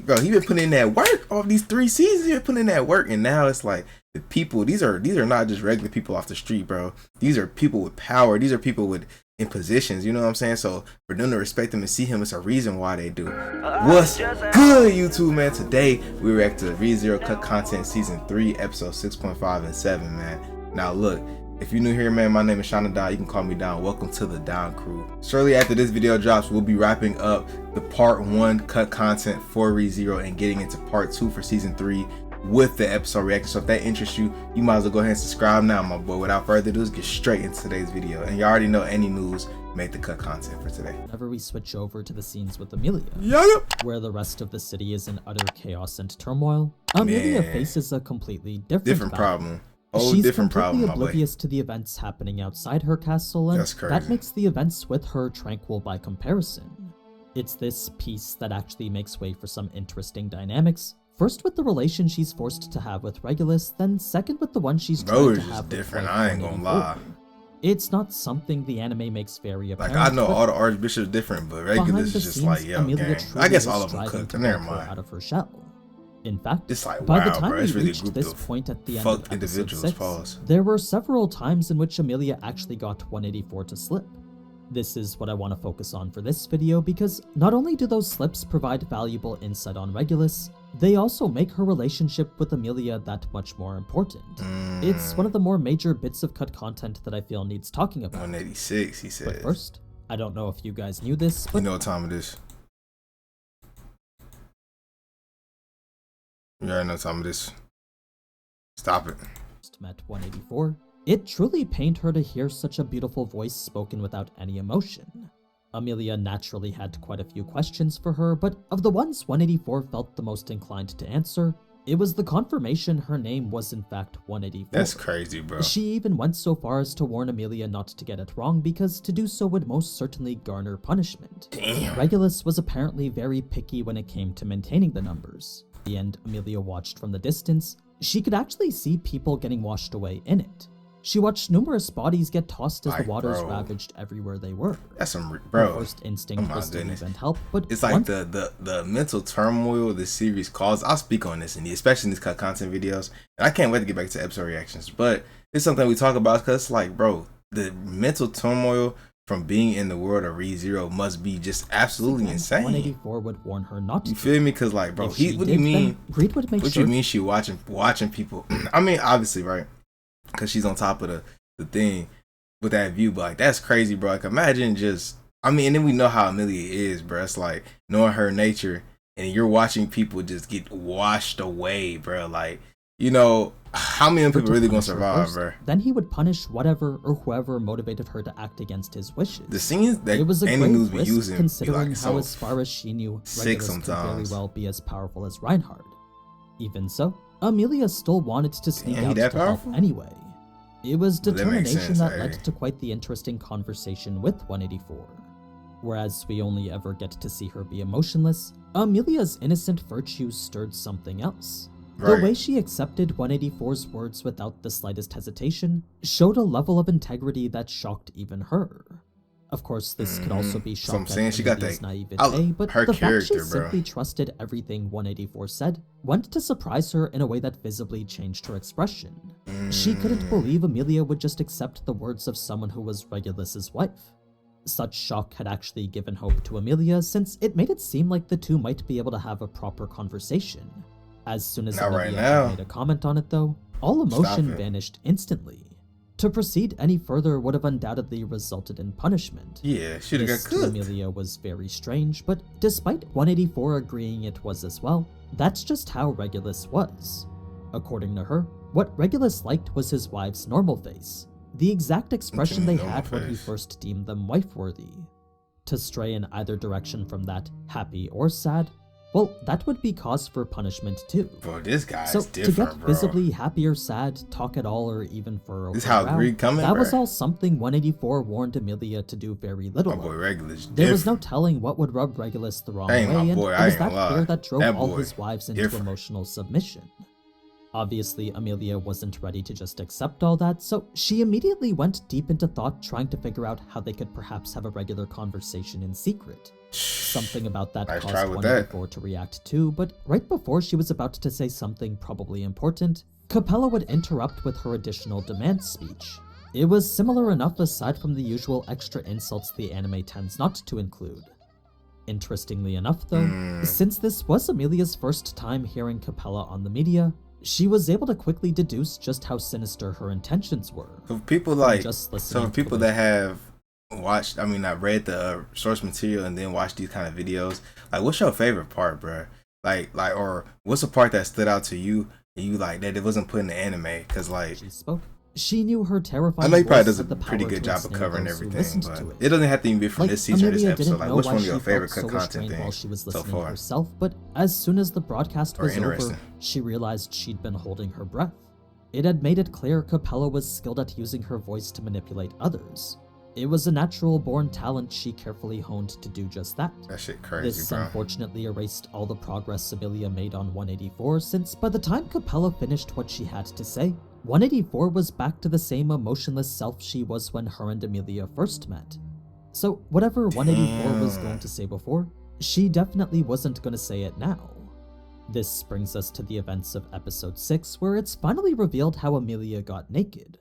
Bro, he been putting in that work all these 3 seasons. He been putting in that work, and now it's like the people. These are not just regular people off the street, bro. These are people with power. These are people with in positions. You know what I'm saying? So for them to respect him and see him, it's a reason why they do. What's good, YouTube, man? Today we react to ReZero Cut Content Season 3, Episode 6.5 and 7, man. Now look. If you're new here, man, my name is Shaun. You can call me Don. Welcome to the Don Crew. Shortly after this video drops, we'll be wrapping up the part 1 cut content for ReZero and getting into part 2 for season 3 with the episode reaction. So if that interests you, you might as well go ahead and subscribe now, my boy. Without further ado, let's get straight into today's video. And you already know AniNews made the cut content for today. Whenever we switch over to the scenes with Emilia, where the rest of the city is in utter chaos and turmoil, Emilia faces a completely different problem. She's completely oblivious to the events happening outside her castle, and that makes the events with her tranquil by comparison. It's this piece that actually makes way for some interesting dynamics. First with the relation she's forced to have with Regulus, then second with the one she's trying to have with different. I ain't gonna lie. It's not something the anime makes very apparent. Like, I know all the archbishops different, but Regulus is just like, yo, gang. I guess all of them cooked. Never mind. Out of her shell. In fact, it's like, by wow, the time bro, we really reached this point at the end of episode 6, there there were several times in which Emilia actually got 184 to slip. This is what I want to focus on for this video because not only do those slips provide valuable insight on Regulus, they also make her relationship with Emilia that much more important. It's one of the more major bits of cut content that I feel needs talking about. 186, he said. But first, I don't know if you guys knew this, but you know what time it is. You already know some of this. Stop it. Met 184. It truly pained her to hear such a beautiful voice spoken without any emotion. Emilia naturally had quite a few questions for her, but of the ones 184 felt the most inclined to answer, it was the confirmation her name was in fact 184. That's crazy, bro. She even went so far as to warn Emilia not to get it wrong because to do so would most certainly garner punishment. Damn. Regulus was apparently very picky when it came to maintaining the numbers. The end Emilia watched from the distance, she could actually see people getting washed away in it. She watched numerous bodies get tossed as the waters ravaged everywhere they were. That's some, bro. Her first instinct was to leave and help, but it's like the mental turmoil the series caused. I'll speak on this, especially in these cut content videos. And I can't wait to get back to episode reactions, but it's something we talk about because, like, bro, the mental turmoil from being in the world of ReZero must be just absolutely insane. 184 would warn her not to. You feel me? Because, like, bro, what do you mean? What you mean she watching people? I mean, obviously, right? Because she's on top of the thing with that view, but like, that's crazy, bro. Like, imagine just, I mean, and then we know how Emilia is, bro. It's like knowing her nature, and you're watching people just get washed away, bro. Like, you know, how many people really gonna survive, bro? Then he would punish whatever or whoever motivated her to act against his wishes. The scenes that it was a AniNews great risk using, considering like, how, as far as she knew, Regulus could very well be as powerful as Reinhard. Even so, Emilia still wanted to sneak out to help anyway. It was determination that led to quite the interesting conversation with 184. Whereas we only ever get to see her be emotionless, Emilia's innocent virtues stirred something else. The way she accepted 184's words without the slightest hesitation showed a level of integrity that shocked even her. Of course, this could also be shocked at Emilia's naivete, but the fact she simply trusted everything 184 said went to surprise her in a way that visibly changed her expression. She couldn't believe Emilia would just accept the words of someone who was Regulus's wife. Such shock had actually given hope to Emilia, since it made it seem like the two might be able to have a proper conversation. As soon as Emilia made a comment on it, though, all emotion vanished instantly. To proceed any further would have undoubtedly resulted in punishment. Yeah, should have got cooked. Emilia was very strange, but despite 184 agreeing it was as well, that's just how Regulus was. According to her, what Regulus liked was his wife's normal face, the exact expression they had when he first deemed them wife-worthy. To stray in either direction from that, happy or sad, well, that would be cause for punishment too. Bro, this guy's different, to get visibly happy or sad, talk at all, or even for a this how Greek coming, that was all something 184 warned Emilia to do very little. My boy Regulus there was no telling what would rub Regulus the wrong way, and it was that fear that drove all his wives into emotional submission. Obviously, Emilia wasn't ready to just accept all that, so she immediately went deep into thought trying to figure out how they could perhaps have a regular conversation in secret. Something about that caused 184 to react too, but right before she was about to say something probably important, Capella would interrupt with her additional demand speech. It was similar enough aside from the usual extra insults the anime tends not to include. Interestingly enough though, since this was Emilia's first time hearing Capella on the media, she was able to quickly deduce just how sinister her intentions were. So people that have watched, I read the source material and then watched these kind of videos, like, what's your favorite part, bro? Like, or what's the part that stood out to you and you like that it wasn't put in the anime? Cause like, she spoke. She knew her terrifying. I know he probably does a pretty good job of covering everything, but it doesn't have to even be from this season or this episode. Like, what's one of your favorite content things she was listening so far? Herself, but as soon as the broadcast was over, she realized she'd been holding her breath. It had made it clear Capella was skilled at using her voice to manipulate others. It was a natural-born talent she carefully honed to do just that. That shit crazy, This bro. Unfortunately erased all the progress Emilia made on 184, since by the time Capella finished what she had to say, 184 was back to the same emotionless self she was when her and Emilia first met. So whatever 184 was going to say before, she definitely wasn't going to say it now. This brings us to the events of episode 6, where it's finally revealed how Emilia got naked.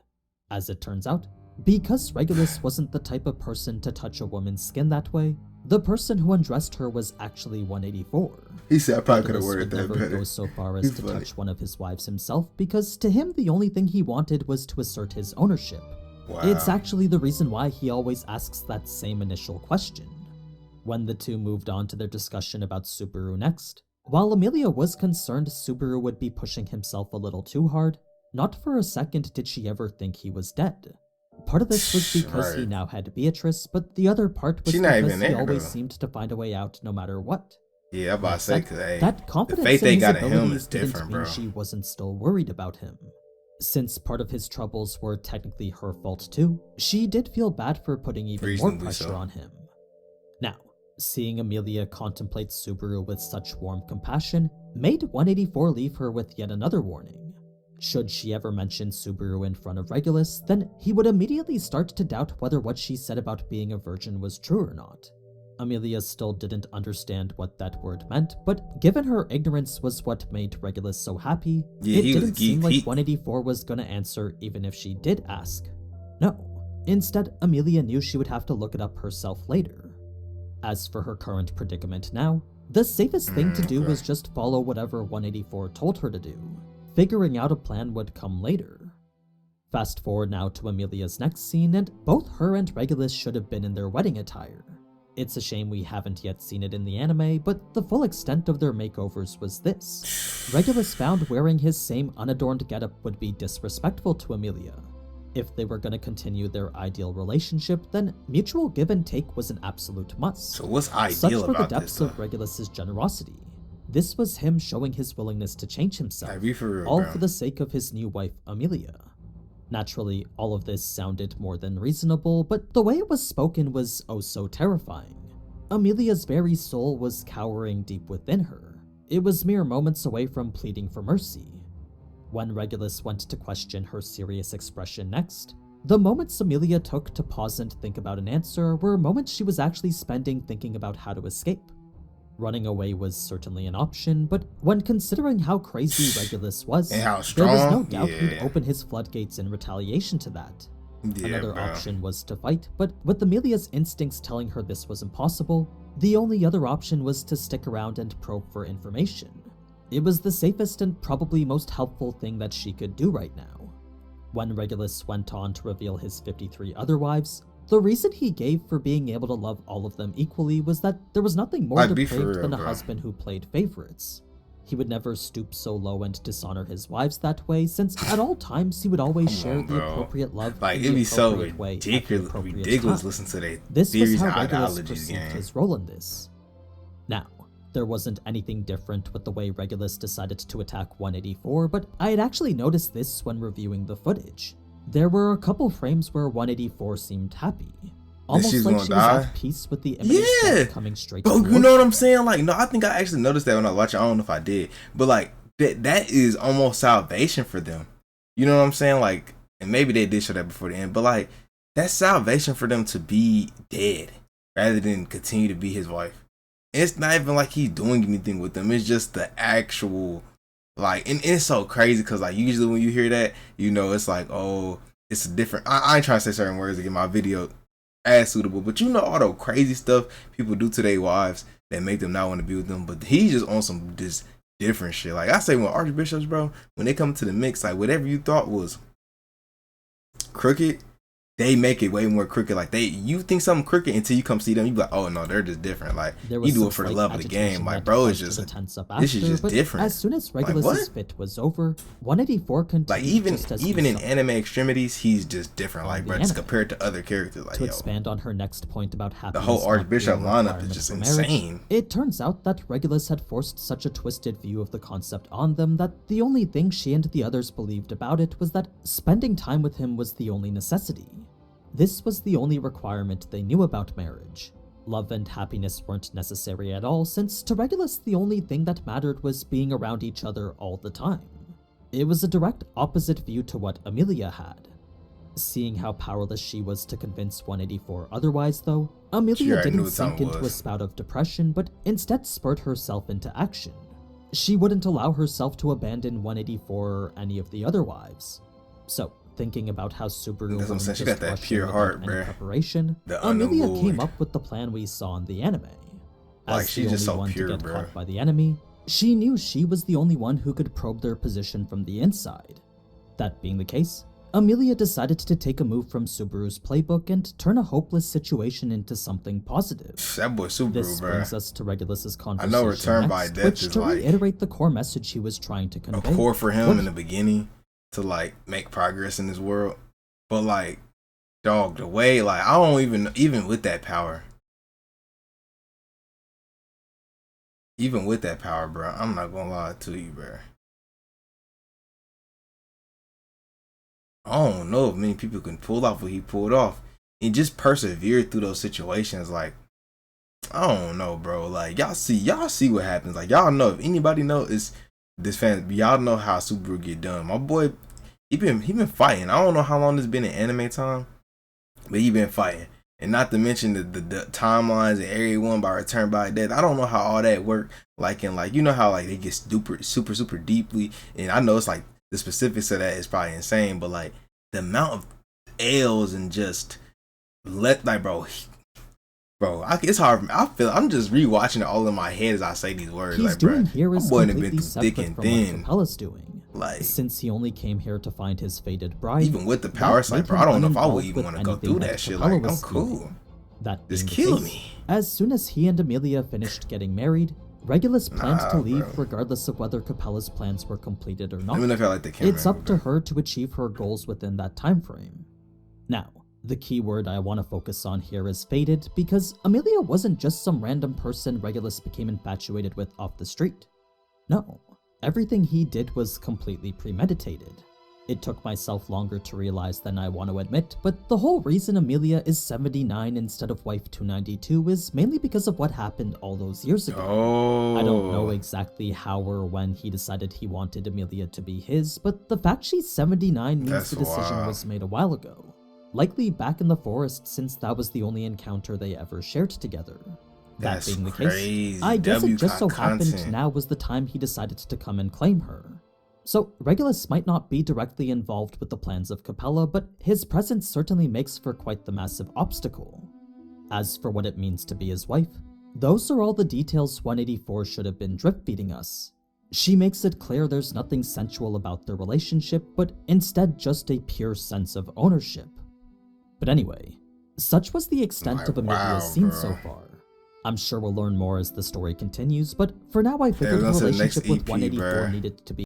As it turns out, because Regulus wasn't the type of person to touch a woman's skin that way, the person who undressed her was actually 184. He said I probably could have worded that better. Never go so far as to touch one of his wives himself, because to him the only thing he wanted was to assert his ownership. Wow. It's actually the reason why he always asks that same initial question. When the two moved on to their discussion about Subaru next, while Emilia was concerned Subaru would be pushing himself a little too hard, not for a second did she ever think he was dead. Part of this was because he now had Beatrice, but the other part was because he always seemed to find a way out no matter what. Yeah, I'm about to say, because that confidence the faith they got in him is didn't different, mean bro. She wasn't still worried about him. Since part of his troubles were technically her fault too, she did feel bad for putting even more pressure on him. Now, seeing Emilia contemplate Subaru with such warm compassion made 184 leave her with yet another warning. Should she ever mention Subaru in front of Regulus, then he would immediately start to doubt whether what she said about being a virgin was true or not. Emilia still didn't understand what that word meant, but given her ignorance was what made Regulus so happy, it didn't seem like 184 was gonna answer even if she did ask. No. Instead, Emilia knew she would have to look it up herself later. As for her current predicament now, the safest thing to do was just follow whatever 184 told her to do. Figuring out a plan would come later. Fast forward now to Emilia's next scene, and both her and Regulus should have been in their wedding attire. It's a shame we haven't yet seen it in the anime, but the full extent of their makeovers was this. Regulus found wearing his same unadorned getup would be disrespectful to Emilia. If they were going to continue their ideal relationship, then mutual give and take was an absolute must. So what's ideal Such were about the depths of Regulus's generosity. This was him showing his willingness to change himself, all for the sake of his new wife, Emilia. Naturally, all of this sounded more than reasonable, but the way it was spoken was oh so terrifying. Emilia's very soul was cowering deep within her. It was mere moments away from pleading for mercy. When Regulus went to question her serious expression next, the moments Emilia took to pause and think about an answer were moments she was actually spending thinking about how to escape. Running away was certainly an option, but when considering how crazy Regulus was, there was no doubt he'd open his floodgates in retaliation to that. Another option was to fight, but with Emilia's instincts telling her this was impossible, the only other option was to stick around and probe for information. It was the safest and probably most helpful thing that she could do right now. When Regulus went on to reveal his 53 other wives, the reason he gave for being able to love all of them equally was that there was nothing more depraved than a husband who played favorites. He would never stoop so low and dishonor his wives that way, since at all times he would always share the appropriate love in the appropriate way at the appropriate time. Listen to their this was how Regulus perceived his role in this. Now, there wasn't anything different with the way Regulus decided to attack 184, but I had actually noticed this when reviewing the footage. There were a couple frames where 184 seemed happy. Almost like she was at peace with the imminent coming straight towards her. You know what I'm saying? Like, no, I think I actually noticed that when I watched it. I don't know if I did. But like, that is almost salvation for them. You know what I'm saying? Like, and maybe they did show that before the end, but like, that's salvation for them to be dead rather than continue to be his wife. it's not even like he's doing anything with them. It's just the actual, like, and it's so crazy because, like, usually when you hear that, you know, it's like, oh, it's a different. I ain't trying to say certain words to get my video as suitable, but you know all the crazy stuff people do to their wives that make them not want to be with them. But he's just on some just different shit. Like I say, when archbishops, bro, when they come to the mix, like whatever you thought was crooked, they make it way more crooked. Like you think something crooked until you come see them, you be like, oh no, they're just different. Like you do it for the love of the game. Like bro, it's just this is just different. As soon as Regulus's fit was over, 184 continued. Like even in anime extremities, he's just different. Like bro, just compared to other characters. Like to expand on her next point about happiness, the whole archbishop lineup is just insane. It turns out that Regulus had forced such a twisted view of the concept on them that the only thing she and the others believed about it was that spending time with him was the only necessity. This was the only requirement they knew about marriage. Love and happiness weren't necessary at all, since to Regulus the only thing that mattered was being around each other all the time. It was a direct opposite view to what Emilia had. Seeing how powerless she was to convince 184 otherwise, though, Emilia didn't sink into a spout of depression, but instead spurred herself into action. She wouldn't allow herself to abandon 184 or any of the other wives. So, thinking about how Subaru was she got that pure heart, bruh. Preparation, Emilia came up with the plan we saw in the anime. As like she's just so pure, to get bro. Caught by the enemy, she knew she was the only one who could probe their position from the inside. That being the case, Emilia decided to take a move from Subaru's playbook and turn a hopeless situation into something positive. That boy Subaru, this bro. brings us to Regulus's conversation. I know Return by Death which, is to like reiterate the core message he was trying to convey, a core for him in the beginning to like make progress in this world. But like, dog, the way, like, I don't even with that power, bro, I'm not gonna lie to you, bro. I don't know if many people can pull off what he pulled off and just persevere through those situations. Like, I don't know, bro. Like, y'all see what happens. Like, y'all know, if anybody know, it's this fan. Y'all know how Subaru get done. My boy, he been fighting. I don't know how long this been in anime time, but he been fighting. And not to mention the timelines and Area 1 by Return by Death. I don't know how all that work. Like, and like, you know how like they get super deeply. And I know it's like the specifics of that is probably insane, but like the amount of L's and just it's hard for me. I'm just rewatching it all in my head as I say these words. He's like, doing bro, here is been completely through thick separate and from thin. what Capella's doing. Like, since he only came here to find his fated bride, even with the power, it's like, bro, I don't know if I would even want to go through that shit. Like, I'm cool. That just kill me. As soon as he and Emilia finished getting married, Regulus planned to leave regardless of whether Capella's plans were completed or not. Let me know if I like the camera. It's up to her to achieve her goals within that time frame. Now, the key word I want to focus on here is fated, because Emilia wasn't just some random person Regulus became infatuated with off the street. No, everything he did was completely premeditated. It took myself longer to realize than I want to admit, but the whole reason Emilia is 79 instead of wife 292 is mainly because of what happened all those years ago. Oh. I don't know exactly how or when he decided he wanted Emilia to be his, but the fact she's 79 means the decision was made a while ago. Likely back in the forest, since that was the only encounter they ever shared together. That being the case, I guess it just so happened now was the time he decided to come and claim her. So, Regulus might not be directly involved with the plans of Capella, but his presence certainly makes for quite the massive obstacle. As for what it means to be his wife, those are all the details 184 should have been drip-feeding us. She makes it clear there's nothing sensual about their relationship, but instead just a pure sense of ownership. But anyway, such was the extent of Emilia's scene so far. I'm sure we'll learn more as the story continues, but for now I figured the relationship with 184 needed to be.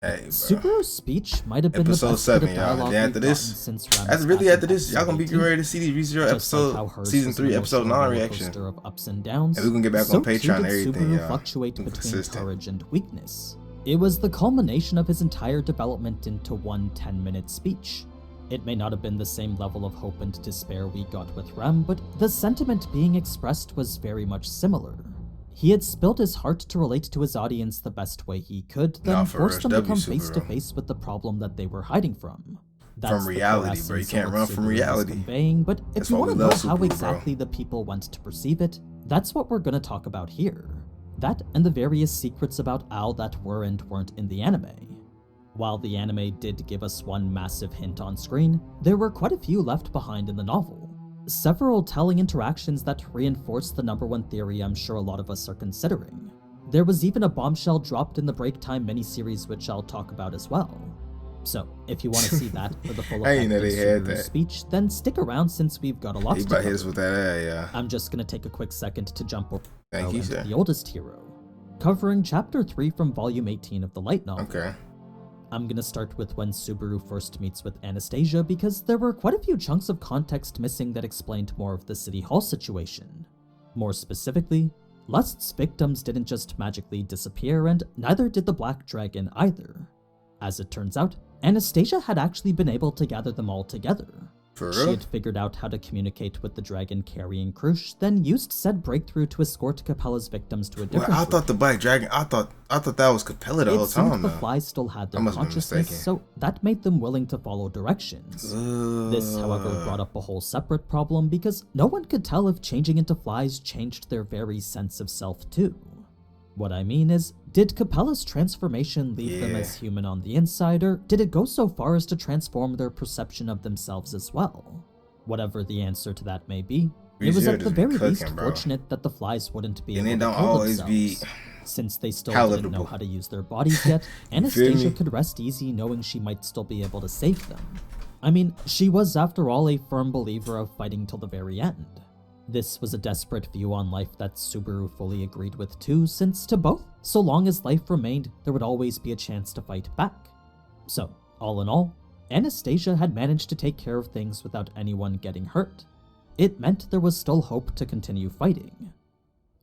Hey, Subaru's speech might have been episode the best 7, bit of dialogue after this, since after this, y'all gonna be ready to see these ReZero episode, season 3, episode 9 reaction. Of ups and downs, and we're gonna get back on Patreon and everything, y'all. Fluctuate between courage and weakness. It was the culmination of his entire development into one 10-minute speech. It may not have been the same level of hope and despair we got with Rem, but the sentiment being expressed was very much similar. He had spilled his heart to relate to his audience the best way he could, then forced them to come face to face with the problem that they were hiding from. That's from reality, bro. You can't run from reality. But if you want to know how exactly the people went to perceive it, that's what we're gonna talk about here. That and the various secrets about Al that were and weren't in the anime. While the anime did give us one massive hint on screen, there were quite a few left behind in the novel. Several telling interactions that reinforce the number one theory I'm sure a lot of us are considering. There was even a bombshell dropped in the Break Time miniseries, which I'll talk about as well. So, if you want to see that for the full effect of Subaru's speech, then stick around since we've got a lot to cover. With that, yeah. I'm just gonna take a quick second to jump over to the oldest hero, covering Chapter 3 from Volume 18 of the light novel. Okay. I'm gonna start with when Subaru first meets with Anastasia because there were quite a few chunks of context missing that explained more of the City Hall situation. More specifically, Lust's victims didn't just magically disappear, and neither did the Black Dragon either. As it turns out, Anastasia had actually been able to gather them all together. For she real? had figured out how to communicate with the dragon carrying Krush, then used said breakthrough to escort Capella's victims to a different I thought the Black Dragon, I thought that was Capella the whole time. The flies still had their consciousness, so that made them willing to follow directions. This, however, brought up a whole separate problem because no one could tell if changing into flies changed their very sense of self too. What I mean is, did Capella's transformation leave them as human on the inside, or did it go so far as to transform their perception of themselves as well? Whatever the answer to that may be, it was at the very least fortunate that the flies wouldn't be able to kill themselves. Since they still didn't know how to use their bodies yet, Anastasia could rest easy knowing she might still be able to save them. I mean, she was after all a firm believer of fighting till the very end. This was a desperate view on life that Subaru fully agreed with too, since to both, so long as life remained, there would always be a chance to fight back. So, all in all, Anastasia had managed to take care of things without anyone getting hurt. It meant there was still hope to continue fighting.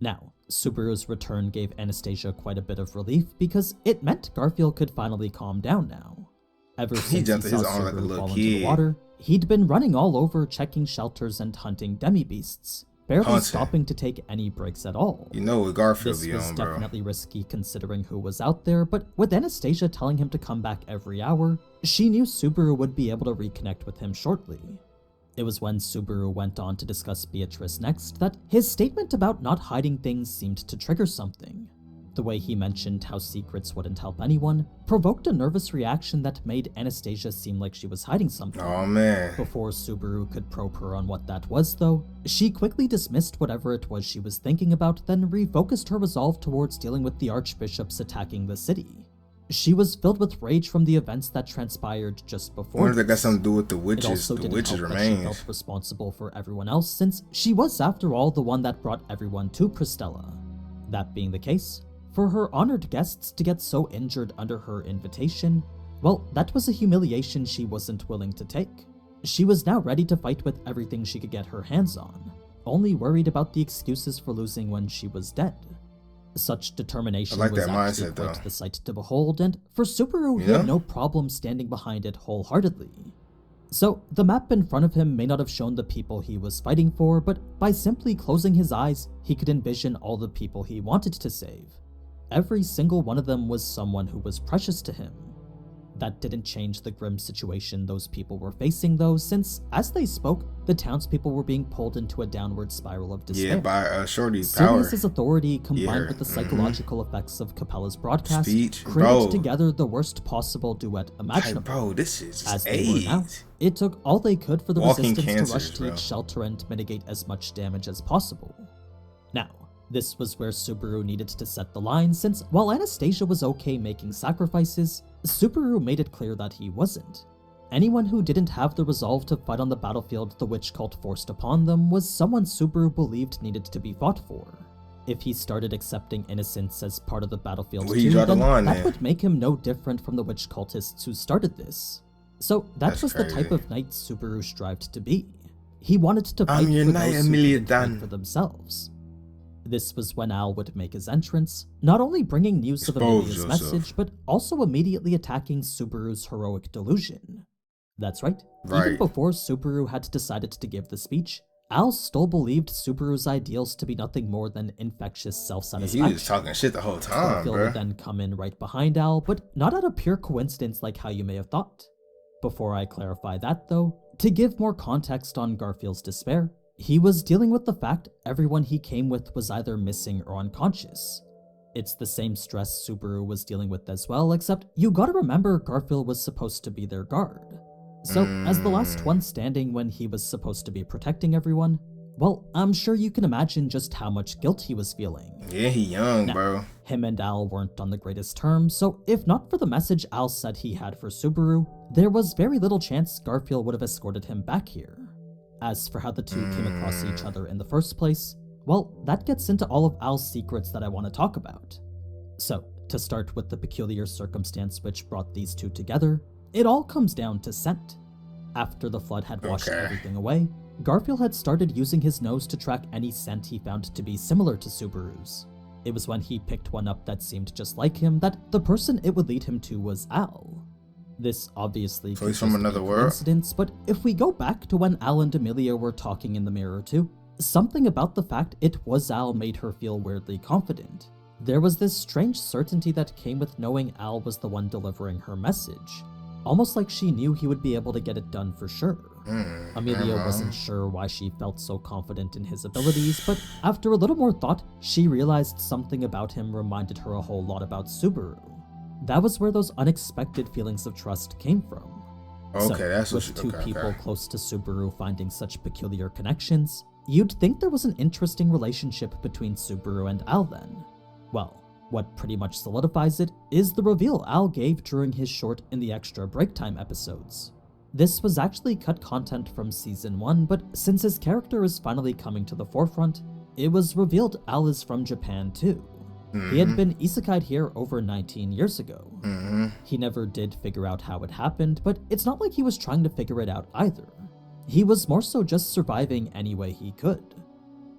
Now, Subaru's return gave Anastasia quite a bit of relief because it meant Garfield could finally calm down now. Ever since he saw Subaru fall into the water, he'd been running all over checking shelters and hunting demi-beasts, barely stopping to take any breaks at all. You know what Garfield be on, bro. This was definitely risky considering who was out there, but with Anastasia telling him to come back every hour, she knew Subaru would be able to reconnect with him shortly. It was when Subaru went on to discuss Beatrice next that his statement about not hiding things seemed to trigger something. The way he mentioned how secrets wouldn't help anyone provoked a nervous reaction that made Anastasia seem like she was hiding something. Oh man. Before Subaru could probe her on what that was though, she quickly dismissed whatever it was she was thinking about, then refocused her resolve towards dealing with the archbishops attacking the city. She was filled with rage from the events that transpired just before. I wonder if that got something to do with the witches. The witches remain. She felt responsible for everyone else since she was after all the one that brought everyone to Pristella. That being the case, for her honored guests to get so injured under her invitation, well, that was a humiliation she wasn't willing to take. She was now ready to fight with everything she could get her hands on, only worried about the excuses for losing when she was dead. Such determination was actually quite the sight to behold, and for Subaru, he had no problem standing behind it wholeheartedly. So, the map in front of him may not have shown the people he was fighting for, but by simply closing his eyes, he could envision all the people he wanted to save. Every single one of them was someone who was precious to him. That didn't change the grim situation those people were facing though, since as they spoke, the townspeople were being pulled into a downward spiral of despair. Yeah, by Shorty's power. Sirius's authority combined with the psychological effects of Capella's broadcast created together the worst possible duet imaginable. Bro, this is as they were now, it took all they could for the resistance to rush to its shelter and mitigate as much damage as possible. Now, this was where Subaru needed to set the line, since while Anastasia was okay making sacrifices, Subaru made it clear that he wasn't. Anyone who didn't have the resolve to fight on the battlefield the witch cult forced upon them was someone Subaru believed needed to be fought for. If he started accepting innocence as part of the battlefield too, then that would make him no different from the witch cultists who started this. So that was the type of knight Subaru strived to be. He wanted to fight for those who couldn't fight for themselves. This was when Al would make his entrance, not only bringing news of Emilia's message, but also immediately attacking Subaru's heroic delusion. That's right. Even before Subaru had decided to give the speech, Al still believed Subaru's ideals to be nothing more than infectious self-satisfaction. He was talking shit the whole time, bro. Would then come in right behind Al, but not out of pure coincidence like how you may have thought. Before I clarify that though, to give more context on Garfield's despair, He was dealing with the fact everyone he came with was either missing or unconscious. It's the same stress Subaru was dealing with as well, except you gotta remember Garfield was supposed to be their guard. So, as the last one standing when he was supposed to be protecting everyone, well, I'm sure you can imagine just how much guilt he was feeling. Yeah, he young, bro. Him and Al weren't on the greatest terms, so if not for the message Al said he had for Subaru, there was very little chance Garfield would have escorted him back here. As for how the two came across each other in the first place, well, that gets into all of Al's secrets that I want to talk about. So, to start with the peculiar circumstance which brought these two together, it all comes down to scent. After the flood had washed everything away, Garfield had started using his nose to track any scent he found to be similar to Subaru's. It was when he picked one up that seemed just like him that the person it would lead him to was Al. This obviously could just be a coincidence, but if we go back to when Al and Emilia were talking in the mirror too, something about the fact it was Al made her feel weirdly confident. There was this strange certainty that came with knowing Al was the one delivering her message. Almost like she knew he would be able to get it done for sure. Emilia wasn't sure why she felt so confident in his abilities, but after a little more thought, she realized something about him reminded her a whole lot about Subaru. That was where those unexpected feelings of trust came from. With two people close to Subaru finding such peculiar connections, you'd think there was an interesting relationship between Subaru and Al then. Well, what pretty much solidifies it is the reveal Al gave during his short in the extra break time episodes. This was actually cut content from season 1, but since his character is finally coming to the forefront, it was revealed Al is from Japan too. He had been isekai'd here over 19 years ago. He never did figure out how it happened, but it's not like he was trying to figure it out either. He was more so just surviving any way he could.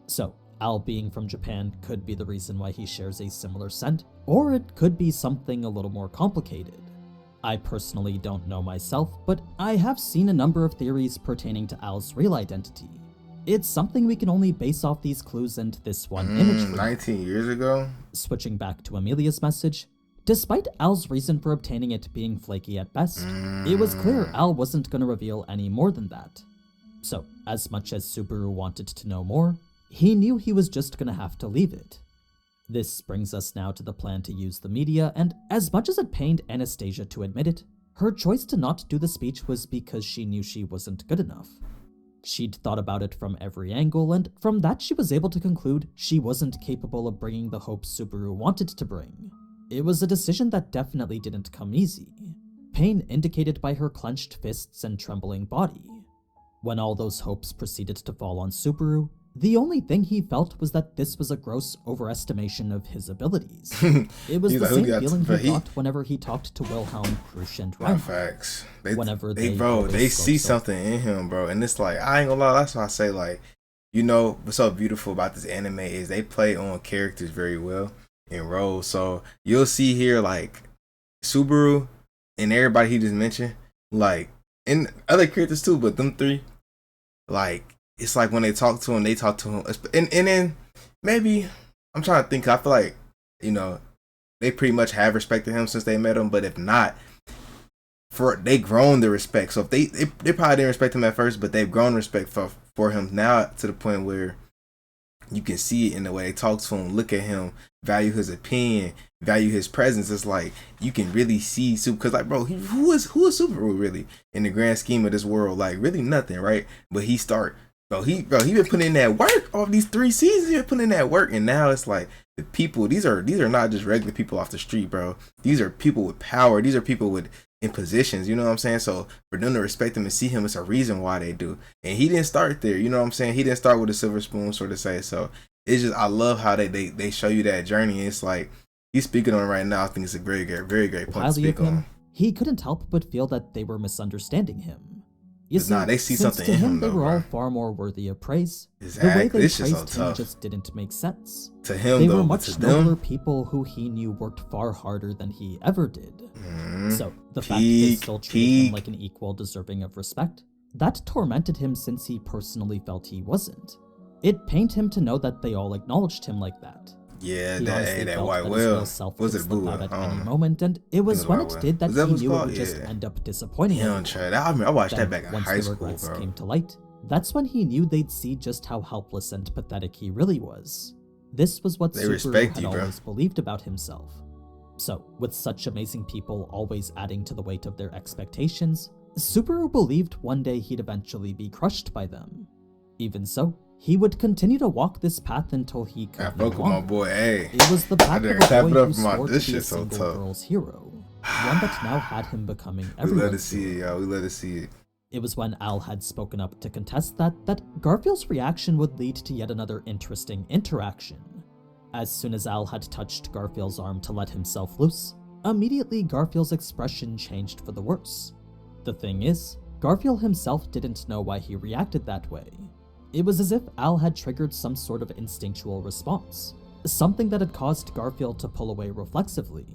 So, Al being from Japan could be the reason why he shares a similar scent, or it could be something a little more complicated. I personally don't know myself, but I have seen a number of theories pertaining to Al's real identity. It's something we can only base off these clues and this one image. 19 years ago? Switching back to Emilia's message, despite Al's reason for obtaining it being flaky at best, it was clear Al wasn't going to reveal any more than that. So, as much as Subaru wanted to know more, he knew he was just gonna have to leave it. This brings us now to the plan to use the media, and as much as it pained Anastasia to admit it, her choice to not do the speech was because she knew she wasn't good enough. She'd thought about it from every angle, and from that she was able to conclude she wasn't capable of bringing the hope Subaru wanted to bring. It was a decision that definitely didn't come easy. Pain indicated by her clenched fists and trembling body. When all those hopes proceeded to fall on Subaru, the only thing he felt was that this was a gross overestimation of his abilities. It was the same feeling he got whenever he talked to Wilhelm, Krusch, and Reinhardt. Facts. They see something in him, bro. And it's like, I ain't gonna lie, that's why I say, like, you know, what's so beautiful about this anime is they play on characters very well in roles. So you'll see here, like, Subaru and everybody he just mentioned, like, and other characters too, but them three, like, it's like when they talk to him, and then maybe, I'm trying to think, I feel like, you know, they pretty much have respected him since they met him, but if not, they grown the respect. So if they probably didn't respect him at first, but they've grown respect for him now to the point where you can see it in the way they talk to him, look at him, value his opinion, value his presence. It's like you can really see because, like, bro, who is Subaru really in the grand scheme of this world? Like, really nothing, right? But he been putting in that work all these 3 seasons. He been putting in that work, and now it's like the people. These are not just regular people off the street, bro. These are people with power. These are people in positions. You know what I'm saying? So for them to respect him and see him, it's a reason why they do. And he didn't start there. You know what I'm saying? He didn't start with a silver spoon, sort of say. So it's just, I love how they show you that journey. It's like he's speaking on it right now. I think it's a very great point to speak on. He couldn't help but feel that they were misunderstanding him. You see, they see something in him, they though, were bro. all far more worthy of praise. Exactly. The way they praised him just didn't make sense. To him, they though, were much nobler people who he knew worked far harder than he ever did. So the fact they still treated him like an equal deserving of respect, that tormented him since he personally felt he wasn't. It pained him to know that they all acknowledged him like that. Yeah, that white whale. Was it blue? At any moment, and it was when it did that he knew it would just end up disappointing him. I watched that back in high school, Once the regrets bro. came to light, That's when he knew they'd see just how helpless and pathetic he really was. This was what Subaru had always believed about himself. So, with such amazing people always adding to the weight of their expectations, Subaru believed one day he'd eventually be crushed by them. Even so, he would continue to walk this path until he could no longer. My boy, hey. It was the path of a boy who swore to be a single girl's hero, one that now had him becoming everyone's hero. We let it see it, y'all. We let it see it. It was when Al had spoken up to contest that Garfield's reaction would lead to yet another interesting interaction. As soon as Al had touched Garfield's arm to let himself loose, immediately Garfield's expression changed for the worse. The thing is, Garfield himself didn't know why he reacted that way. It was as if Al had triggered some sort of instinctual response, something that had caused Garfield to pull away reflexively.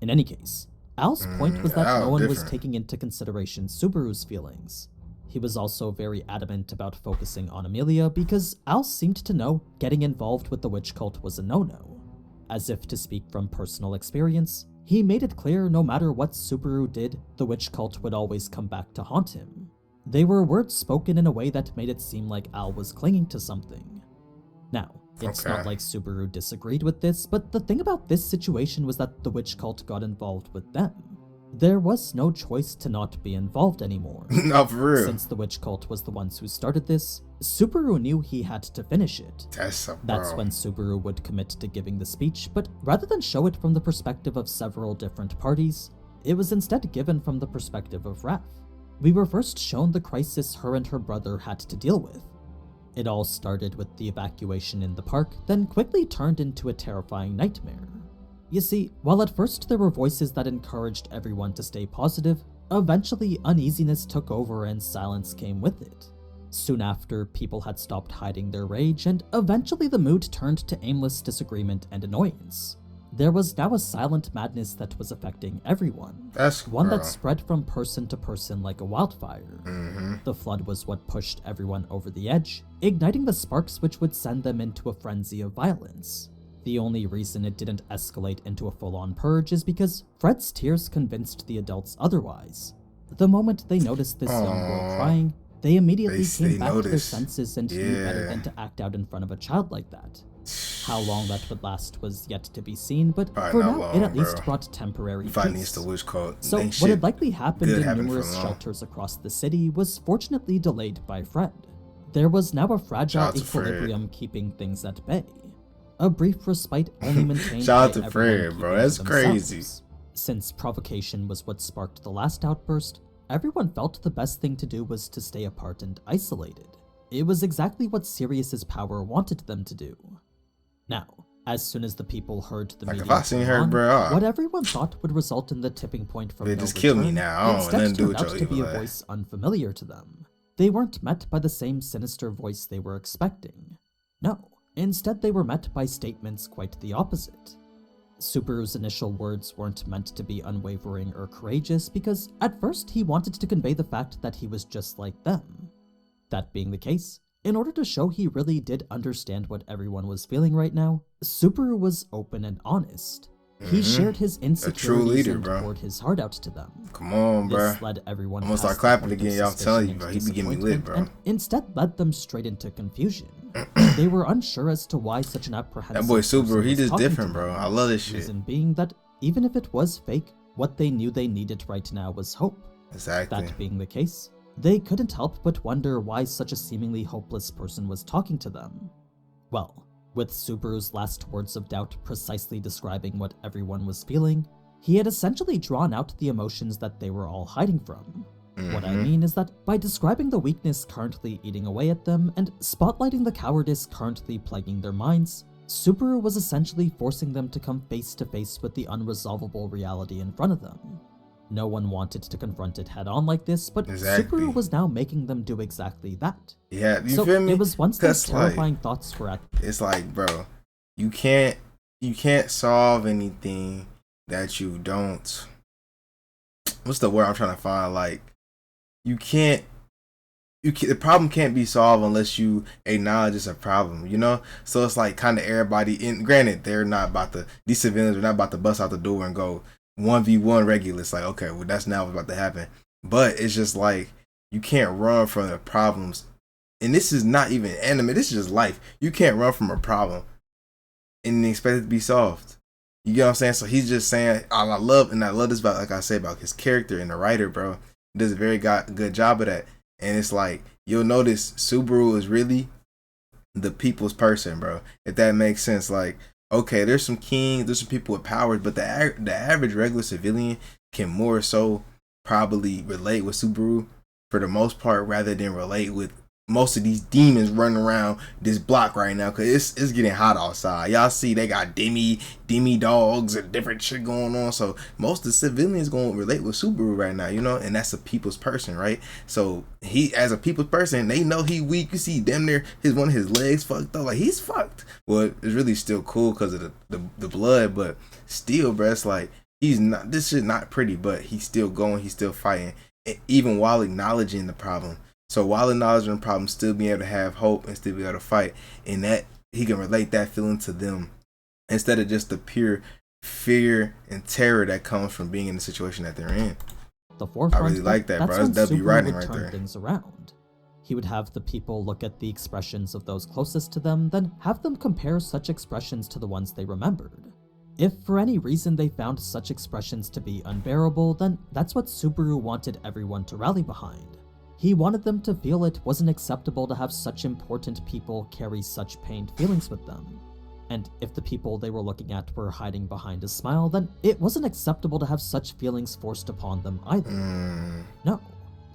In any case, Al's point was that no one was taking into consideration Subaru's feelings. He was also very adamant about focusing on Emilia because Al seemed to know getting involved with the witch cult was a no-no. As if to speak from personal experience, he made it clear no matter what Subaru did, the witch cult would always come back to haunt him. They were words spoken in a way that made it seem like Al was clinging to something. Now, it's not like Subaru disagreed with this, but the thing about this situation was that the witch cult got involved with them. There was no choice to not be involved anymore. No, for real. Since the witch cult was the ones who started this, Subaru knew he had to finish it. That's when Subaru would commit to giving the speech, but rather than show it from the perspective of several different parties, it was instead given from the perspective of Raph. We were first shown the crisis her and her brother had to deal with. It all started with the evacuation in the park, then quickly turned into a terrifying nightmare. You see, while at first there were voices that encouraged everyone to stay positive, eventually uneasiness took over and silence came with it. Soon after, people had stopped hiding their rage, and eventually the mood turned to aimless disagreement and annoyance. There was now a silent madness that was affecting everyone. One that spread from person to person like a wildfire. The flood was what pushed everyone over the edge, igniting the sparks which would send them into a frenzy of violence. The only reason it didn't escalate into a full-on purge is because Fred's tears convinced the adults otherwise. The moment they noticed this young girl crying, they immediately came back to their senses and knew better than to act out in front of a child like that. How long that would last was yet to be seen, but for now, it at least brought temporary peace. So what had likely happened in numerous shelters across the city was fortunately delayed by Fred. There was now a fragile equilibrium keeping things at bay. A brief respite only maintained by everyone Fred, bro. That's crazy. Since provocation was what sparked the last outburst, everyone felt the best thing to do was to stay apart and isolated. It was exactly what Sirius's power wanted them to do. Now, as soon as the people heard the media what everyone thought would result in the tipping point from no return, instead turned out to be a voice unfamiliar to them. They weren't met by the same sinister voice they were expecting. No, instead they were met by statements quite the opposite. Subaru's initial words weren't meant to be unwavering or courageous because at first he wanted to convey the fact that he was just like them. That being the case, in order to show he really did understand what everyone was feeling right now, Subaru was open and honest. He shared his insecurities and poured his heart out to them. Come on, bro. This led everyone I'm gonna start clapping again, y'all. I'm telling you, bro. He be getting me lit, bro. And instead led them straight into confusion. They were unsure as to why such an apprehensive that boy Subaru, he just different, bro. I love this shit. Reason being that even if it was fake, what they knew they needed right now was hope. Exactly. That being the case, they couldn't help but wonder why such a seemingly hopeless person was talking to them. Well, with Subaru's last words of doubt precisely describing what everyone was feeling, he had essentially drawn out the emotions that they were all hiding from. What I mean is that by describing the weakness currently eating away at them and spotlighting the cowardice currently plaguing their minds, Subaru was essentially forcing them to come face to face with the unresolvable reality in front of them. No one wanted to confront it head on like this, but Subaru was now making them do exactly that. Yeah, you feel me? It was once those terrifying thoughts were at. It's like, bro, you can't solve anything that you don't. What's the word I'm trying to find? Like, the problem can't be solved unless you acknowledge it's a problem, you know? So it's like kind of everybody, and granted, these civilians are not about to bust out the door and go 1v1 regular. It's like, okay, well, that's not what's about to happen. But it's just like, you can't run from the problems and this is not even anime, this is just life. You can't run from a problem and expect it to be solved. You get what I'm saying? So he's just saying, I love this about, like I say, about his character and the writer, bro. He does a very good job of that. And it's like, you'll notice Subaru is really the people's person, bro. If that makes sense. Like, okay, there's some kings, there's some people with powers, but the average regular civilian can more so probably relate with Subaru for the most part, rather than relate with most of these demons running around this block right now, because it's getting hot outside. Y'all see they got demi dogs and different shit going on, so most of the civilians gonna relate with Subaru right now, you know, and that's a people's person, right? So he, as a people's person, they know he weak. You see damn near one of his legs fucked up, like he's fucked. Well, it's really still cool because of the blood, but still, bro, it's like he's not, this shit not pretty, but he's still going, he's still fighting, even while acknowledging the problem. So while acknowledging the problem, still being able to have hope and still be able to fight, and that he can relate that feeling to them instead of just the pure fear and terror that comes from being in the situation that they're in. The forefront, I really like that, bro. That's W writing right there. Things around. He would have the people look at the expressions of those closest to them, then have them compare such expressions to the ones they remembered. If for any reason they found such expressions to be unbearable, then that's what Subaru wanted everyone to rally behind. He wanted them to feel it wasn't acceptable to have such important people carry such pained feelings with them. And if the people they were looking at were hiding behind a smile, then it wasn't acceptable to have such feelings forced upon them either. No.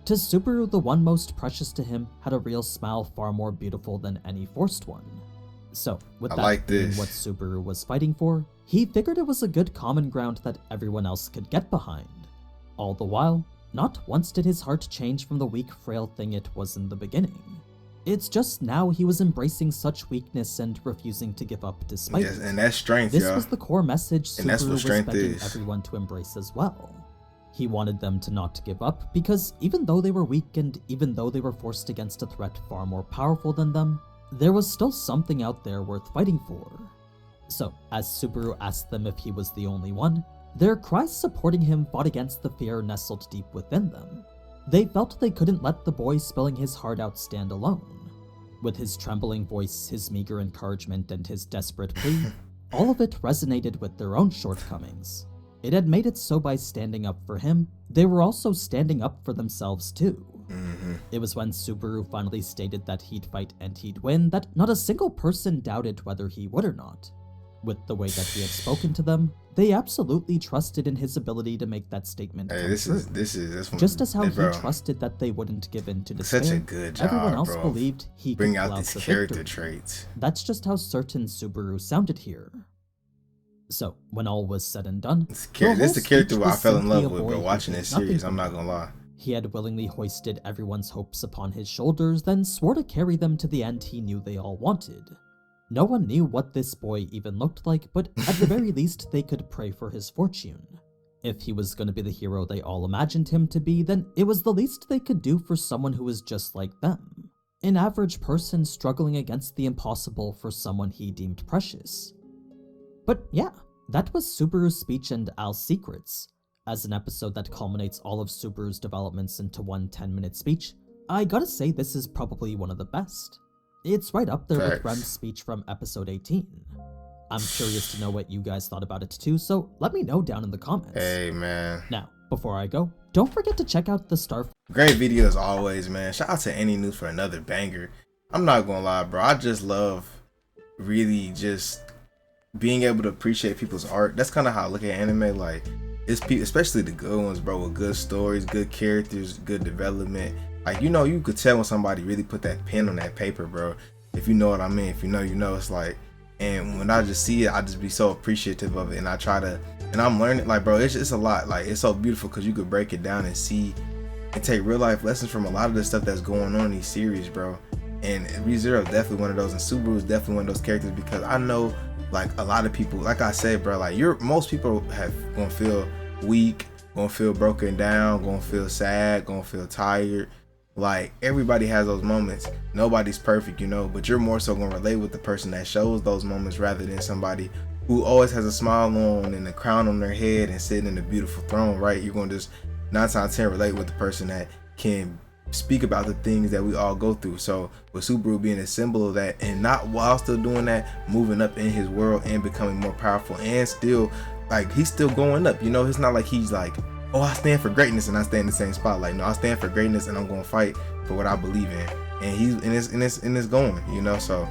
To Subaru, the one most precious to him had a real smile far more beautiful than any forced one. So, with that being what Subaru was fighting for, he figured it was a good common ground that everyone else could get behind. All the while, not once did his heart change from the weak, frail thing it was in the beginning. It's just now he was embracing such weakness and refusing to give up despite it. And that's strength, This was the core message Subaru was begging everyone to embrace as well. He wanted them to not give up because even though they were weak and even though they were forced against a threat far more powerful than them, there was still something out there worth fighting for. So, as Subaru asked them if he was the only one, their cries supporting him fought against the fear nestled deep within them. They felt they couldn't let the boy spilling his heart out stand alone. With his trembling voice, his meager encouragement, and his desperate plea, all of it resonated with their own shortcomings. It had made it so by standing up for him, they were also standing up for themselves too. It was when Subaru finally stated that he'd fight and he'd win that not a single person doubted whether he would or not. With the way that he had spoken to them, they absolutely trusted in his ability to make that statement. Hey, this is just as how he trusted that they wouldn't give in to despair. Such a good job, everyone else bro. believed he bring could out these character traits. That's just how certain Subaru sounded here. So, when all was said and done, this is the character I fell in love with, bro, watching this series, I'm not gonna lie. He had willingly hoisted everyone's hopes upon his shoulders, then swore to carry them to the end he knew they all wanted. No one knew what this boy even looked like, but at the very least they could pray for his fortune. If he was going to be the hero they all imagined him to be, then it was the least they could do for someone who was just like them. An average person struggling against the impossible for someone he deemed precious. But yeah, that was Subaru's speech and Al's secrets. As an episode that culminates all of Subaru's developments into one 10-minute speech, I gotta say this is probably one of the best. It's right up there with Rem's speech from episode 18. I'm curious to know what you guys thought about it too, so let me know down in the comments. Hey, man. Now, before I go, don't forget to check out the Star... Great video as always, man. Shout out to AniNews for another banger. I'm not gonna lie, bro. I just love really just being able to appreciate people's art. That's kind of how I look at anime. Like, it's people, especially the good ones, bro, with good stories, good characters, good development. Like, you know, you could tell when somebody really put that pen on that paper, bro. If you know what I mean. If you know, you know. It's like, and when I just see it, I just be so appreciative of it. And I try to, and I'm learning, like, bro, it's a lot. Like, it's so beautiful because you could break it down and see and take real life lessons from a lot of the stuff that's going on in these series, bro. And ReZero is definitely one of those, and Subaru is definitely one of those characters, because I know, like, a lot of people, like I said, bro, like, most people gonna feel weak, gonna feel broken down, gonna feel sad, gonna feel tired. Like, everybody has those moments. Nobody's perfect, you know, but you're more so gonna relate with the person that shows those moments rather than somebody who always has a smile on and a crown on their head and sitting in a beautiful throne, right? You're gonna just 9 times out of 10 relate with the person that can speak about the things that we all go through. So with Subaru being a symbol of that, and not while still doing that, moving up in his world and becoming more powerful, and still like he's still going up. You know, it's not like he's like, oh, I stand for greatness and I stay in the same spot. Like, no, I stand for greatness and I'm gonna fight for what I believe in. And he's in this going, you know. So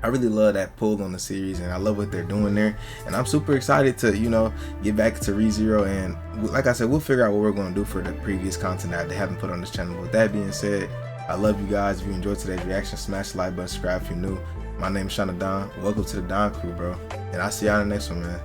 I really love that pull on the series, and I love what they're doing there. And I'm super excited to, you know, get back to ReZero. And like I said, we'll figure out what we're going to do for the previous content that they haven't put on this channel. With that being said, I love you guys. If you enjoyed today's reaction, smash the like button, subscribe if you're new. My name is Shaun. Welcome to the Don Crew, bro. And I'll see y'all in the next one, man.